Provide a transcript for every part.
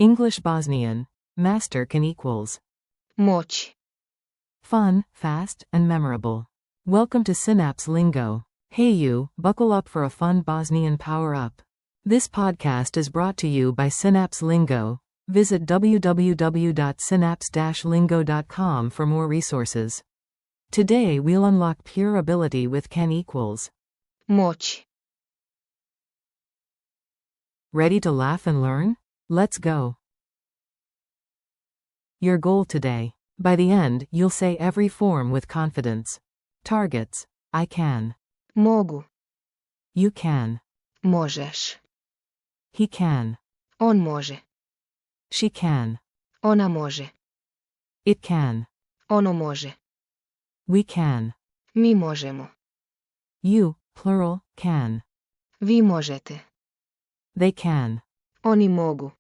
English Bosnian. Master can equals. moći, Fun, fast, and memorable. Welcome to Synapse Lingo. Hey you, buckle up for a fun Bosnian power-up. This podcast is brought to you by Synapse Lingo. Visit www.synapse-lingo.com for more resources. Today we'll unlock pure ability with can equals. moći, Ready to laugh and learn? Let's go. Your goal today. By the end, you'll say every form with confidence. Targets. I can. mogu, You can. možeš, He can. on može, She can. ona može, It can. ono može, We can. mi možemo, You, plural, can. vi možete, They can. oni mogu,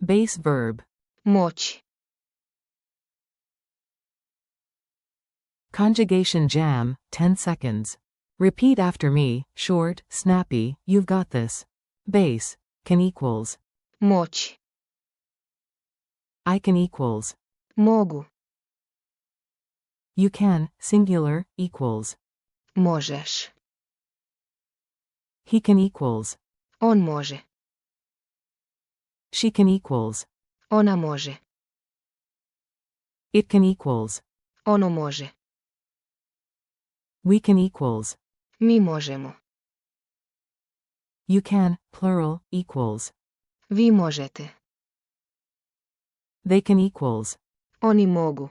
Base verb. moći, Conjugation jam, 10 seconds. Repeat after me, short, snappy, you've got this. Base, can equals. moći, I can equals. mogu, You can, singular, equals. možeš, He can equals. on može, She can equals. ona može, It can equals. ono može, We can equals. mi možemo, You can, plural, equals. vi možete, They can equals. oni mogu,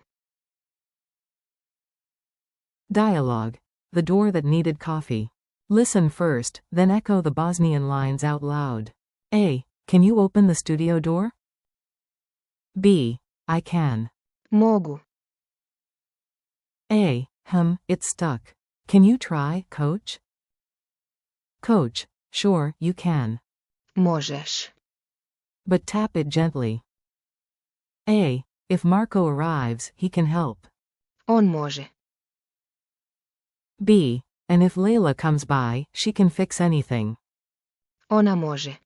Dialogue. The door that needed coffee. Listen first, then echo the Bosnian lines out loud. A. Can you open the studio door? B. I can. mogu, A. It's stuck. Can you try, coach? Coach. Sure, you can. možeš, But tap it gently. A. If Marco arrives, he can help. on može, B. And if Layla comes by, she can fix anything. ona može,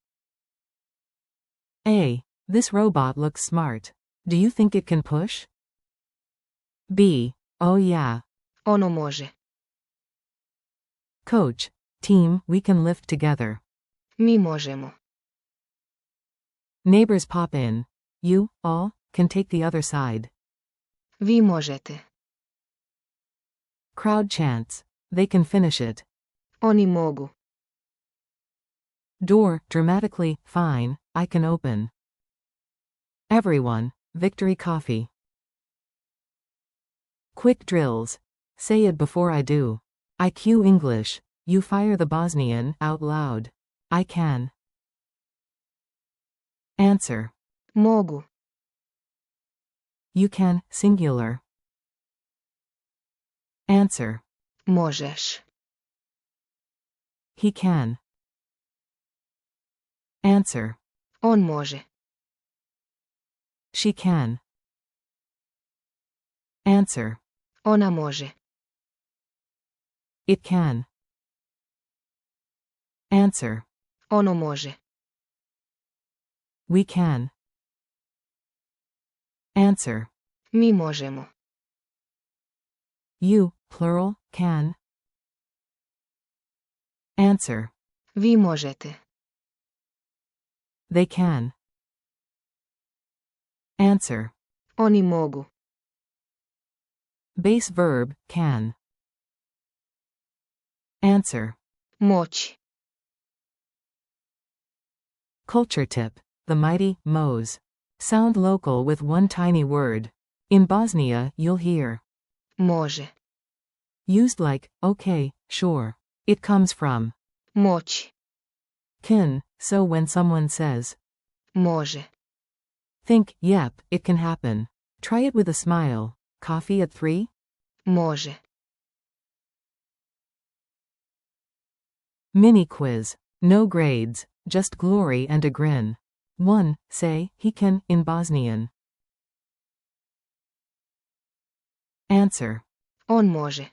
A. This robot looks smart. Do you think it can push? B. Oh yeah. ono može, Coach. Team, we can lift together. mi možemo, Neighbors pop in. You, all, can take the other side. vi možete, Crowd chants. They can finish it. oni mogu, Door, dramatically, fine, I can open. Everyone, victory coffee. Quick drills. Say it before I do. I cue English. You fire the Bosnian, out loud. I can. Answer. mogu, You can, singular. Answer. možeš, He can. Answer. on može, She can. Answer. ona može, It can. Answer. ono može, We can. Answer. mi možemo, You, plural, can. Answer. vi možete, They can. Answer. oni mogu, Base verb, can. Answer. moći, Culture tip. The mighty, mo's. Sound local with one tiny word. In Bosnia, you'll hear. može, Used like, okay, sure. It comes from. moći, Can, so when someone says. može, Think, yep, it can happen. Try it with a smile. Coffee at 3? može, Mini quiz. No grades, just glory and a grin. 1. Say, he can, in Bosnian. Answer. on može,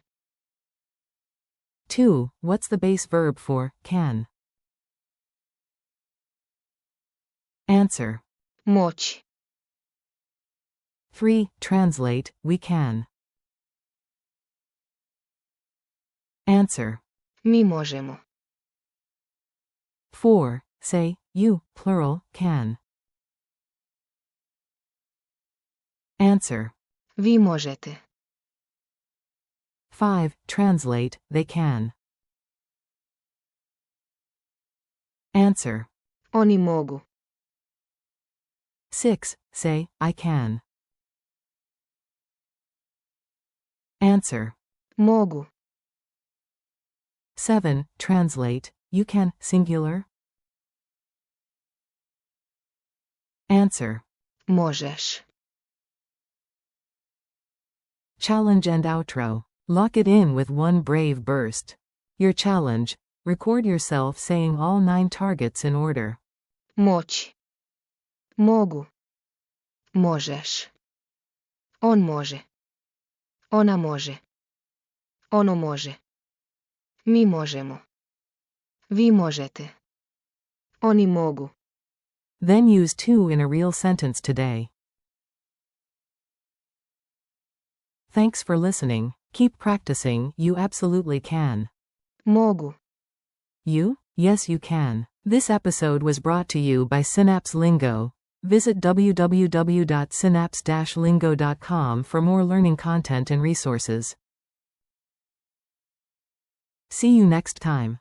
2. What's the base verb for can? Answer. moći. 3. Translate, we can. Answer. Mi možemo. 4. Say, you, plural, can. Answer. Vi možete. 5. Translate, they can. Answer. Oni mogu. 6. Say, I can. Answer. Mogu. 7. Translate, you can, singular. Answer. Možeš. Challenge and outro. Lock it in with one brave burst. Your challenge: record yourself saying all 9 targets in order. Moći. Mogu. Možeš. On može. Ona može. Ono može. Mi možemo. Vi možete. Oni mogu. Then use 2 in a real sentence today. Thanks for listening. Keep practicing, you absolutely can. Mogu. You? Yes, you can. This episode was brought to you by Synapse Lingo. Visit www.synapse-lingo.com for more learning content and resources. See you next time.